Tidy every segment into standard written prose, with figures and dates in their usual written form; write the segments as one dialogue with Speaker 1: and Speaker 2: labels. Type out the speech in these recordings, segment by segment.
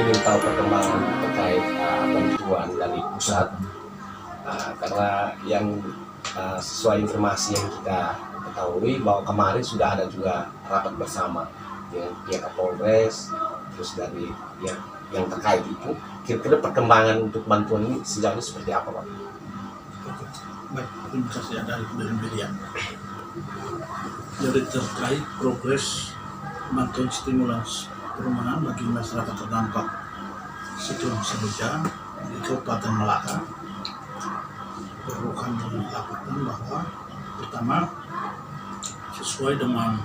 Speaker 1: ingin tahu perkembangan terkait bantuan dari pusat, karena yang sesuai informasi yang kita ketahui bahwa kemarin sudah ada juga rapat bersama dengan pihak Kapolres, terus dari yang terkait itu, kira-kira perkembangan untuk bantuan ini sejauh ini seperti apa, Pak?
Speaker 2: Baik, terima kasih ada dari media. Jadi terkait progres bantuan stimulans perumahan bagi masyarakat terdampak siklon Seroja di Kabupaten Malaka, perlu kami laporkan bahwa pertama, sesuai dengan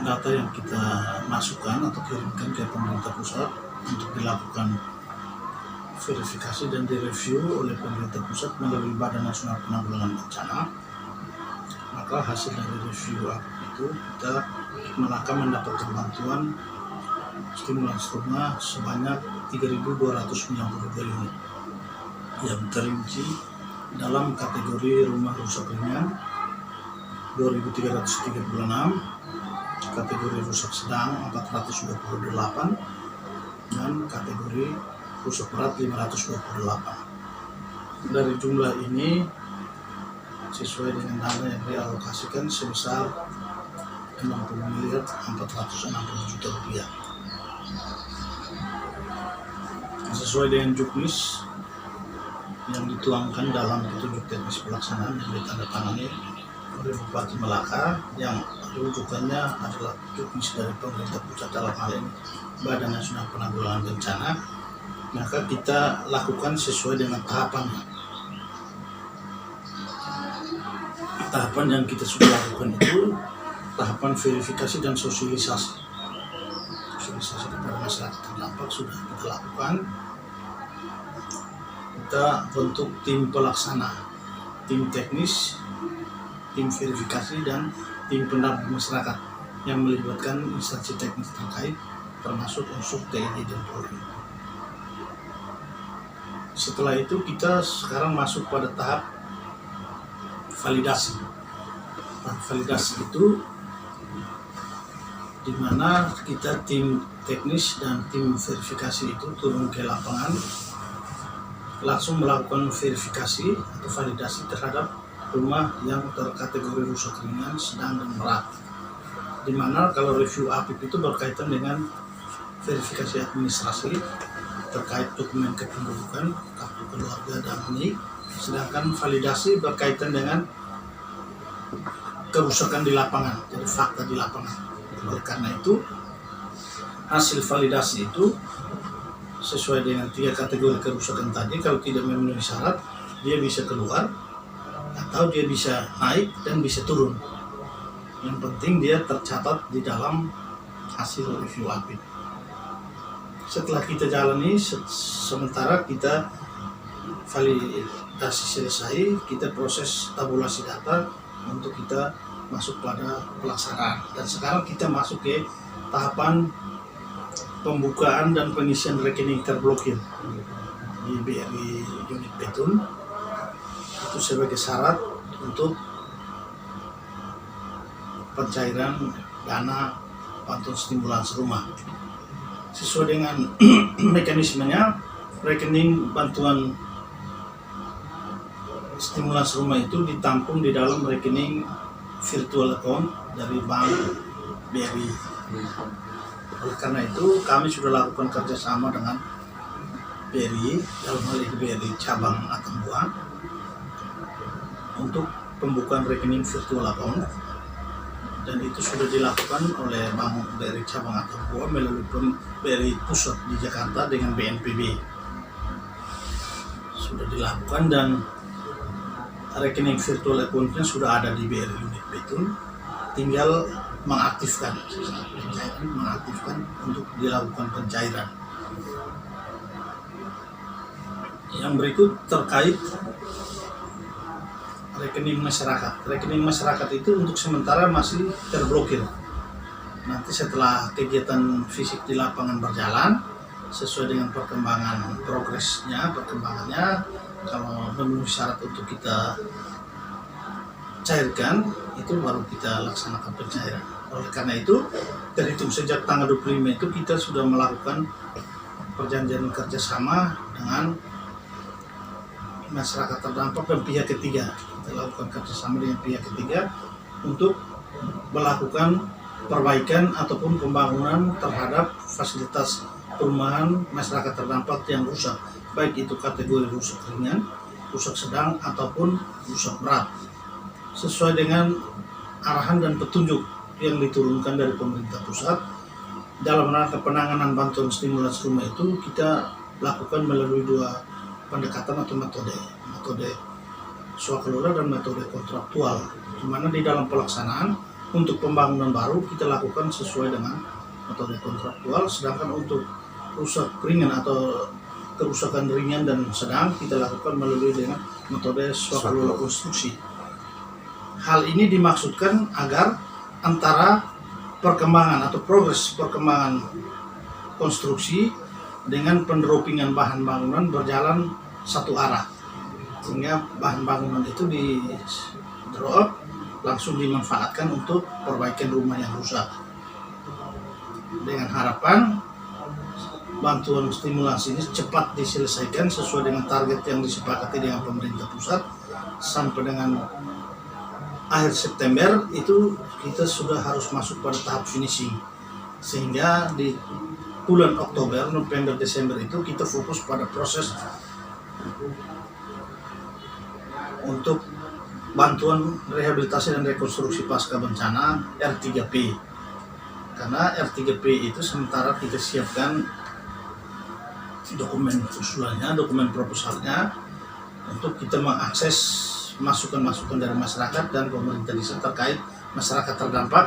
Speaker 2: data yang kita masukkan atau kirimkan ke pemerintah pusat untuk dilakukan verifikasi dan direview oleh pemerintah pusat melalui Badan Nasional Penanggulangan Bencana, maka hasil dari review itu kita Malaka mendapatkan bantuan stimulans rumah sebanyak 3.292 unit yang terinci dalam kategori rumah rusak ringan 2.336, kategori rusak sedang 428, dan kategori rusak berat 528. Dari jumlah ini sesuai dengan dana yang dialokasikan sebesar 60.460 juta rupiah. Sesuai dengan juknis yang dituangkan dalam petunjuk teknis pelaksanaan yang ditandatangani oleh Bupati Malaka, yang rujukannya adalah juknis dari pemerintah pusat dalam hal ini Badan Nasional Penanggulangan Bencana, maka kita lakukan sesuai dengan tahapannya. Tahapan yang kita sudah lakukan itu tahapan verifikasi dan sosialisasi. Sosialisasi kepada masyarakat terdampak sudah kita lakukan. Kita bentuk tim pelaksana, tim teknis, tim verifikasi, dan tim pendamping masyarakat yang melibatkan instansi teknis terkait termasuk unsur TNI dan Polri. Setelah itu kita sekarang masuk pada tahap validasi. Tahap validasi itu di mana kita tim teknis dan tim verifikasi itu turun ke lapangan, langsung melakukan verifikasi atau validasi terhadap rumah yang terkategori rusak ringan, sedang, dan berat. Di mana kalau review APIP itu berkaitan dengan verifikasi administrasi terkait dokumen kependudukan, kartu keluarga, dan NIK, sedangkan validasi berkaitan dengan kerusakan di lapangan, jadi fakta di lapangan. Oleh karena itu, hasil validasi itu sesuai dengan 3 kategori kerusakan tadi. Kalau tidak memenuhi syarat, dia bisa keluar atau dia bisa naik dan bisa turun. Yang penting dia tercatat di dalam hasil review APIP. Setelah kita jalani, sementara kita validasi selesai, kita proses tabulasi data untuk kita masuk pada pelaksanaan. Dan sekarang kita masuk ke tahapan pembukaan dan pengisian rekening terblokir di BRI unit Betun. Itu sebagai syarat untuk pencairan dana bantuan stimulans rumah. Sesuai dengan mekanismenya, rekening bantuan stimulans rumah itu ditampung di dalam rekening virtual account dari Bank BRI. Oleh karena itu, kami sudah lakukan kerjasama dengan BRI, dalam hal ini BRI cabang Atambua, untuk pembukaan rekening virtual account, dan itu sudah dilakukan oleh Bank BRI cabang Atambua melalui BRI pusat di Jakarta dengan BNPB. Sudah dilakukan dan rekening virtual account-nya sudah ada di BRI unit Betun, tinggal mengaktifkan untuk dilakukan pencairan. Yang berikut terkait rekening masyarakat. Rekening masyarakat itu untuk sementara masih terblokir. Nanti setelah kegiatan fisik di lapangan berjalan, sesuai dengan perkembangannya, kalau memenuhi syarat untuk kita cairkan, itu baru kita laksanakan pencairan. Oleh karena itu, terhitung sejak tanggal 25 itu kita sudah melakukan perjanjian kerjasama dengan masyarakat terdampak dan pihak ketiga. Kita lakukan kerjasama dengan pihak ketiga untuk melakukan perbaikan ataupun pembangunan terhadap fasilitas perumahan masyarakat terdampak yang rusak, baik itu kategori rusak ringan, rusak sedang, ataupun rusak berat. Sesuai dengan arahan dan petunjuk yang diturunkan dari pemerintah pusat, dalam rangka penanganan bantuan stimulans rumah itu kita lakukan melalui dua pendekatan atau metode swakelola dan metode kontraktual, di mana di dalam pelaksanaan untuk pembangunan baru kita lakukan sesuai dengan metode kontraktual, sedangkan untuk rusak ringan atau kerusakan ringan dan sedang kita lakukan melalui dengan metode swakelola konstruksi. Hal ini dimaksudkan agar antara perkembangan atau progres perkembangan konstruksi dengan pendropingan bahan bangunan berjalan satu arah, sehingga bahan bangunan itu di drop langsung dimanfaatkan untuk perbaikan rumah yang rusak, dengan harapan bantuan stimulasi ini cepat diselesaikan sesuai dengan target yang disepakati dengan pemerintah pusat. Sampai dengan akhir September itu kita sudah harus masuk pada tahap finishing, sehingga di bulan Oktober, November, Desember itu kita fokus pada proses untuk bantuan rehabilitasi dan rekonstruksi pasca bencana R3P. Karena R3P itu sementara kita siapkan dokumen usulannya, dokumen proposalnya, untuk kita mengakses masukan-masukan dari masyarakat dan pemerintah desa terkait masyarakat terdampak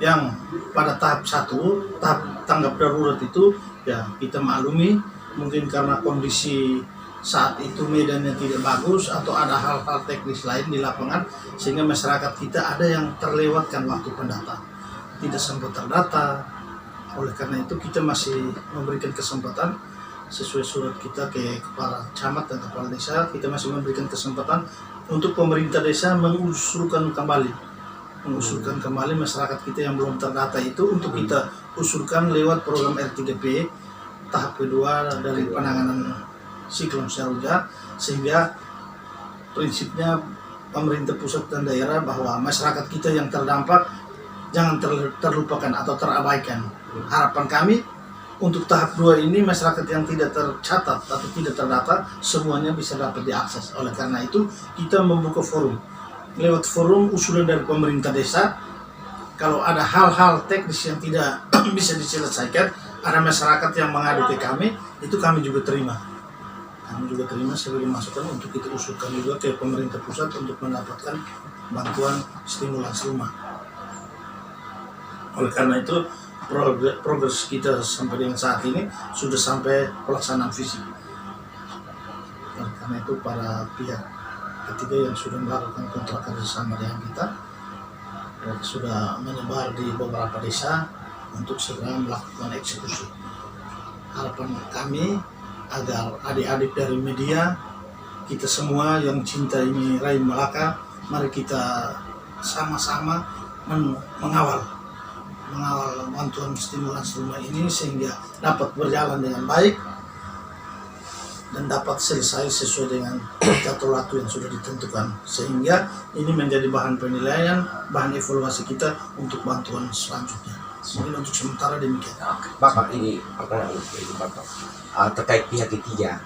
Speaker 2: yang pada tahap 1, tahap tanggap darurat itu ya kita maklumi mungkin karena kondisi saat itu medannya tidak bagus atau ada hal-hal teknis lain di lapangan sehingga masyarakat kita ada yang terlewatkan waktu pendata, tidak sempat terdata. Oleh karena itu kita masih memberikan kesempatan sesuai surat kita ke kepala camat dan kepala desa, kita masih memberikan kesempatan untuk pemerintah desa mengusulkan kembali masyarakat kita yang belum terdata itu untuk kita usulkan lewat program R3P tahap kedua dari penanganan siklon Saroja, sehingga prinsipnya pemerintah pusat dan daerah bahwa masyarakat kita yang terdampak jangan terlupakan atau terabaikan. Harapan kami untuk tahap 2 ini masyarakat yang tidak tercatat atau tidak terdata semuanya bisa dapat diakses. Oleh karena itu kita membuka forum. Lewat forum usulan dari pemerintah desa, kalau ada hal-hal teknis yang tidak bisa diselesaikan, ada masyarakat yang mengadu ke kami, itu kami juga terima. Kami juga terima sebagai masukan untuk kita usulkan juga ke pemerintah pusat untuk mendapatkan bantuan stimulans rumah. Oleh karena itu progres kita sampai dengan saat ini sudah sampai pelaksanaan fisik. Oleh karena itu para pihak ketiga yang sudah melakukan kontrak kerjasama dengan kita sudah menyebar di beberapa desa untuk segera melakukan eksekusi. Harapan kami agar adik-adik dari media, kita semua yang cinta ini Raim Malaka, mari kita sama-sama mengawal bantuan stimulans rumah ini sehingga dapat berjalan dengan baik dan dapat selesai sesuai dengan jadwal waktu yang sudah ditentukan, sehingga ini menjadi bahan penilaian, bahan evaluasi kita untuk bantuan selanjutnya. Mungkin untuk sementara demikian.
Speaker 1: Bapak, ini pertanyaan itu Bapak terkait pihak ketiga.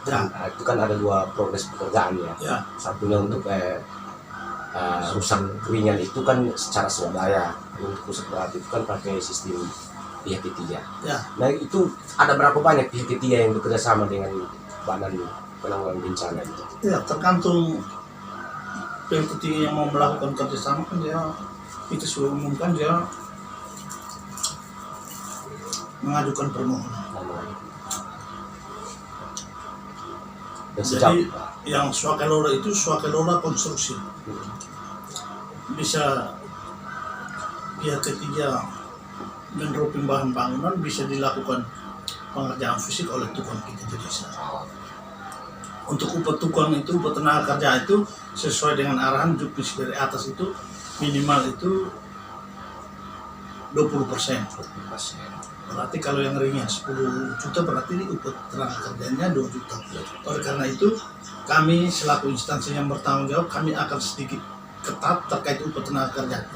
Speaker 1: Itu kan ada 2 progres pekerjaan ya. Satunya untuk rusak ringan itu kan secara swadaya, untuk rusak berat itu kan pakai sistem pihak ketiga. Nah itu ada berapa banyak pihak ketiga yang bekerja sama dengan Badan Penanggulangan Bencana itu?
Speaker 2: Ya, tergantung pihak ketiga yang mau melakukan kerjasama kan kita sudah umumkan dia mengajukan permohonan. Jadi yang swakelola itu swakelola konstruksi. Bisa pihak ketiga mendroping bahan bangunan, bisa dilakukan pengerjaan fisik oleh tukang kita di desa. Untuk upah tukang itu, upah tenaga kerja itu sesuai dengan arahan juknis dari atas itu minimal itu 20%.
Speaker 1: 20%.
Speaker 2: Berarti kalau yang ringan 10 juta berarti upah tenaga kerjanya 2 juta. Oleh karena itu kami selaku instansi yang bertanggung jawab kami akan sedikit ketat terkait upah tenaga kerja.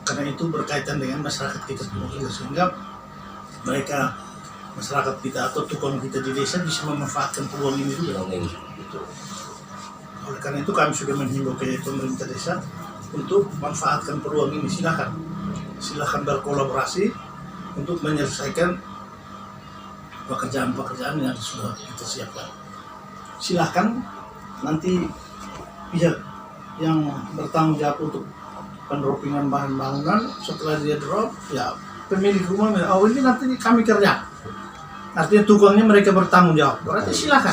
Speaker 2: Karena itu berkaitan dengan masyarakat kita juga, sehingga mereka masyarakat kita atau tukang kita di desa bisa memanfaatkan peluang ini juga. Oleh karena itu kami sudah menghimbau ke pemerintah desa untuk manfaatkan peluang ini. Silakan berkolaborasi untuk menyelesaikan pekerjaan-pekerjaan yang sudah kita siapkan. Silakan nanti pihak yang bertanggung jawab untuk pendropingan bahan bangunan setelah dia drop, ya pemilik rumah oh ini nanti kami kerja. Artinya tukangnya mereka bertanggung jawab. Berarti silakan.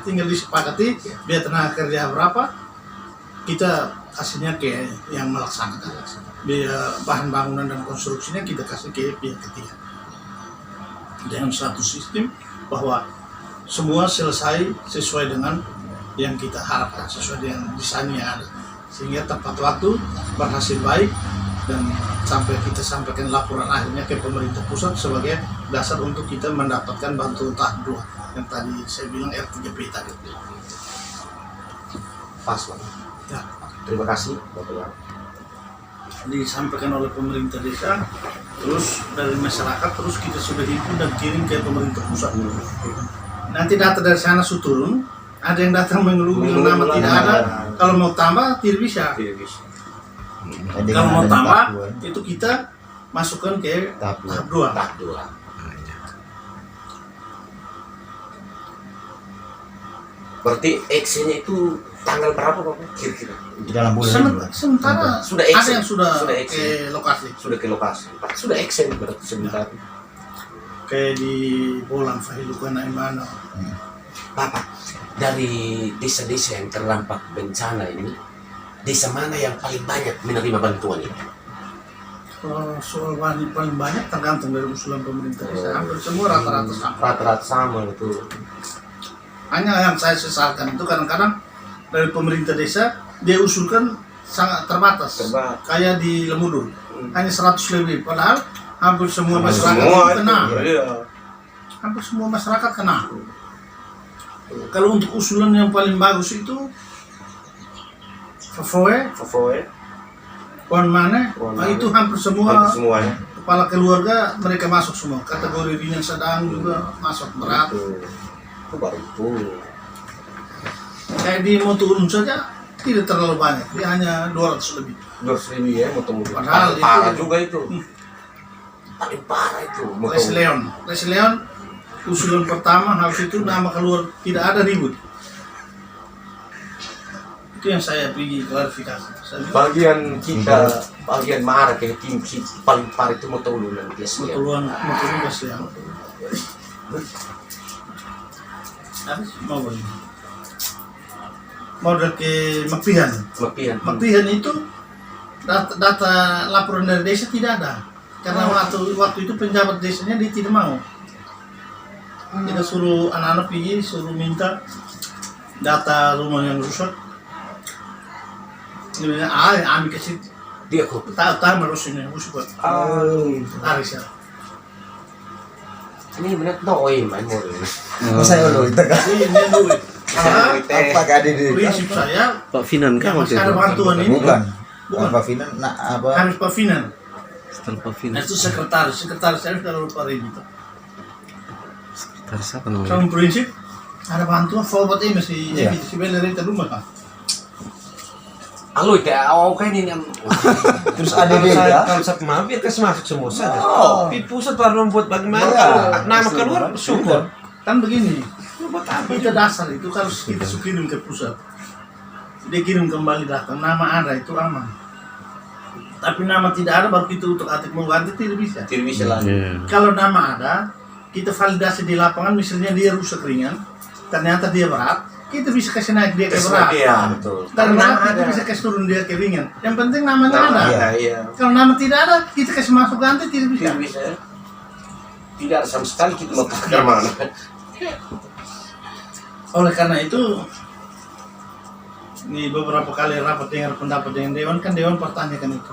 Speaker 2: Tinggal disepakati biar tenaga kerja berapa kita kasihnya ke yang melaksanakan. Biar bahan bangunan dan konstruksinya kita kasih ke pihak ketiga. Dengan satu sistem bahwa semua selesai sesuai dengan yang kita harapkan, sesuai dengan desain yang ada, sehingga tepat waktu, berhasil baik, dan sampai kita sampaikan laporan akhirnya ke pemerintah pusat sebagai dasar untuk kita mendapatkan bantuan tahap 2 yang tadi saya bilang R3P tadi.
Speaker 1: Pas, Pak.
Speaker 2: Ya.
Speaker 1: Terima kasih, Bapak.
Speaker 2: Disampaikan oleh pemerintah desa, terus dari masyarakat, terus kita sudah himpun dan kirim ke pemerintah pusat. Nanti data dari sana turun, ada yang datang mengeluh bilang nama tidak ada, kalau mau tambah tidak bisa. Kalau mau tambah itu kita masukkan ke tahap 2.
Speaker 1: Berarti actionnya itu tanggal berapa, Pak? Kira-kira
Speaker 3: Di dalam bulan ini.
Speaker 2: Sementara
Speaker 1: Sudah
Speaker 2: ada
Speaker 1: action.
Speaker 2: yang sudah
Speaker 1: Sudah
Speaker 2: ke
Speaker 1: action.
Speaker 2: lokasi,
Speaker 1: sudah ke lokasi. Sudah action berarti sebentar.
Speaker 2: kayak di Bolang Fahilukan Aimano.
Speaker 1: Bapak, dari desa-desa yang terdampak bencana ini, desa mana yang paling banyak menerima bantuan ini?
Speaker 2: Soal paling banyak tergantung dari usulan pemerintah desa. Hampir semua rata-rata sama.
Speaker 1: Rata-rata sama itu.
Speaker 2: Hanya yang saya sesalkan itu kadang-kadang dari pemerintah desa dia usulkan sangat terbatas. Kayak di Lemudur hanya 100 lebih, padahal hampir semua masyarakat kena. Hampir semua masyarakat kena. Kalau untuk usulan yang paling bagus itu Fofoe, Puan Mane, itu hampir semua
Speaker 1: semuanya.
Speaker 2: kepala keluarga mereka masuk semua. Kategori ringan sedang juga masuk, berat.
Speaker 1: Itu baru itu.
Speaker 2: Kayak di Motu Ulum saja tidak terlalu banyak, dia hanya 200 lebih.
Speaker 1: 200.000 ya, motor-motor.
Speaker 2: Padahal
Speaker 1: parah
Speaker 2: itu-
Speaker 1: juga itu. Paling parah itu.
Speaker 2: Les Leon, usulan pertama harus itu nama keluar, tidak ada ribut. Itu yang saya pergi klarifikasi. Saya bilang,
Speaker 1: Bagian kita, bagian marah kayak tim paling parah itu motor dulu nanti.
Speaker 2: Motu Les Leon. Habis mau balik. Mau ke Makpihan. Makpihan itu data laporan dari desa tidak ada. Karena waktu itu penjabat desanya dia tidak mau. Kita suruh anak-anak pergi, suruh minta data rumah yang rusak. Dia bilang, ambil kasih
Speaker 1: Dia kok.
Speaker 2: tahu merusaknya, rusak. Tarik ya.
Speaker 1: Ini benar noy main mau.
Speaker 3: Saya dulu itu kan.
Speaker 2: Ini duit.
Speaker 3: Apa gak di
Speaker 2: Prinsip saya,
Speaker 4: Pak Finan
Speaker 2: yang
Speaker 4: kan
Speaker 2: masih ada bantuan ini.
Speaker 3: Bukan.
Speaker 2: Bukan.
Speaker 3: Apa Finan? Nah, apa?
Speaker 2: Harus Pak Finan.
Speaker 4: setelah Pak
Speaker 2: Nah,
Speaker 4: Finan
Speaker 2: itu sekretaris saya sudah lupa itu.
Speaker 4: dari siapa namanya?
Speaker 2: Kalau prinsip ada bantuan forward ini masih
Speaker 3: Iya.
Speaker 2: si Bella dari rumah kan.
Speaker 1: Halo, kan ini
Speaker 3: Terus ada dia.
Speaker 5: Kalau saya mampir kasih masuk semua saja.
Speaker 3: Oh.
Speaker 5: Tapi pusat baru membuat bagaimana
Speaker 3: Iya.
Speaker 5: kalau nama keluar syukur.
Speaker 2: Kan begini,
Speaker 5: Buat apa?
Speaker 2: kita dasar itu kalau kita kirim ke pusat, dia kirim kembali data, nama ada itu aman. Tapi nama tidak ada baru kita untuk aktif mau ganti tidak bisa.
Speaker 1: tidak bisa lagi.
Speaker 4: Iya.
Speaker 2: Kalau nama ada, kita validasi di lapangan, misalnya dia rusak ringan, ternyata dia berat, kita bisa kasih naik dia ke berat.
Speaker 1: Iya, betul.
Speaker 2: Karena kita bisa kasih turun dia ke ringan. Yang penting namanya ada.
Speaker 1: Iya.
Speaker 2: Kalau nama tidak ada, kita kasih masuk ganti tidak bisa.
Speaker 1: Tidak bisa. Tidak ada sama sekali kita mau ke mana.
Speaker 2: Oleh karena itu, ini beberapa kali rapat dengar pendapat dengan Dewan, kan Dewan pertanyakan itu.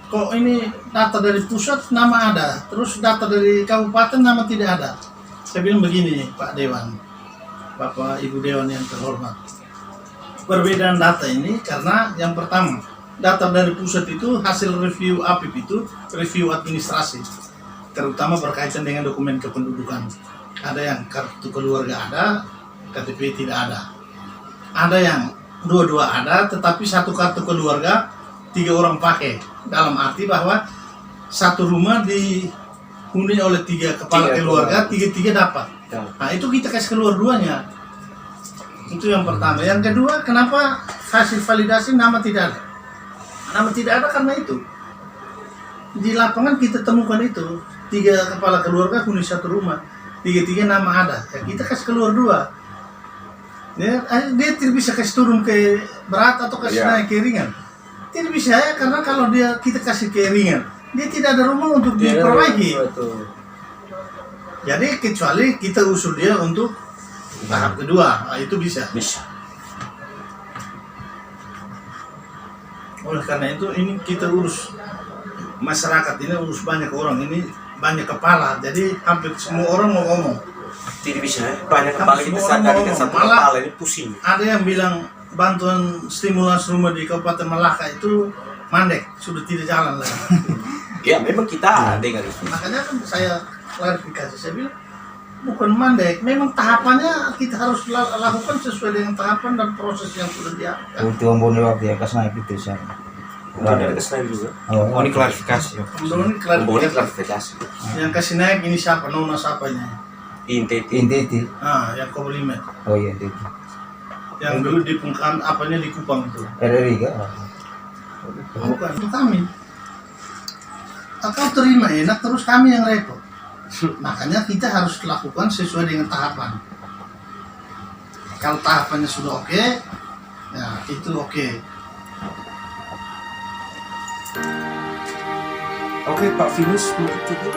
Speaker 2: kok ini data dari pusat nama ada, terus data dari kabupaten nama tidak ada. Saya bilang begini, Pak Dewan, Bapak Ibu Dewan yang terhormat. Perbedaan data ini karena yang pertama, data dari pusat itu hasil review APIP itu review administrasi, terutama berkaitan dengan dokumen kependudukan. Ada yang kartu keluarga ada, KTP tidak ada. Ada yang dua-dua ada, tetapi satu kartu keluarga 3 orang pakai. Dalam arti bahwa satu rumah dihuni oleh 3 kepala keluarga, 3-3 dapat. Nah itu kita kasih keluar 2-nya. Itu yang pertama. Yang kedua, kenapa hasil validasi nama tidak ada? Nama tidak ada karena itu. Di lapangan kita temukan itu 3 kepala keluarga huni satu rumah, 3-3 nama ada. Ya, kita kasih keluar 2. Dia tidak bisa kasih turun ke berat atau kasih naik ke ringan. Tidak bisa ya, karena kalau kita kasih ke ringan, dia tidak ada rumah untuk diperbaiki. Jadi kecuali kita usul dia untuk tahap kedua, nah, itu bisa. Oleh karena itu ini kita urus masyarakat ini, urus banyak orang ini, banyak kepala, jadi hampir semua orang mau ngomong.
Speaker 5: Tidak bisa, banyak kepala kita jadikan satu kepala, ini pusing.
Speaker 2: Ada yang bilang bantuan stimulans rumah di Kabupaten Malaka itu mandek, sudah tidak jalan lagi.
Speaker 5: Ya memang kita dengar itu.
Speaker 2: Makanya kan saya klarifikasi, saya bilang bukan mandek, memang tahapannya kita harus lakukan sesuai dengan tahapan dan proses yang sudah diatur.
Speaker 3: Untuk membeli waktu ya kas naik itu sih.
Speaker 5: Ada kesenai juga. Oh ini klarifikasi.
Speaker 2: Kemudian
Speaker 5: klarifikasi.
Speaker 2: Yang kasih naik ini siapa? Nona siapanya?
Speaker 3: Inti.
Speaker 2: Yang Koblimet.
Speaker 3: Oh iya Inti.
Speaker 2: Yang dulu di Pungkan, apanya di Kupang itu.
Speaker 3: RRI kan?
Speaker 2: Bukan, itu kami. Kau terima enak, terus kami yang repot. Makanya kita harus lakukan sesuai dengan tahapan. Kalau tahapannya sudah oke, ya itu oke.
Speaker 5: Oke Pak Finus, mungkin cukup.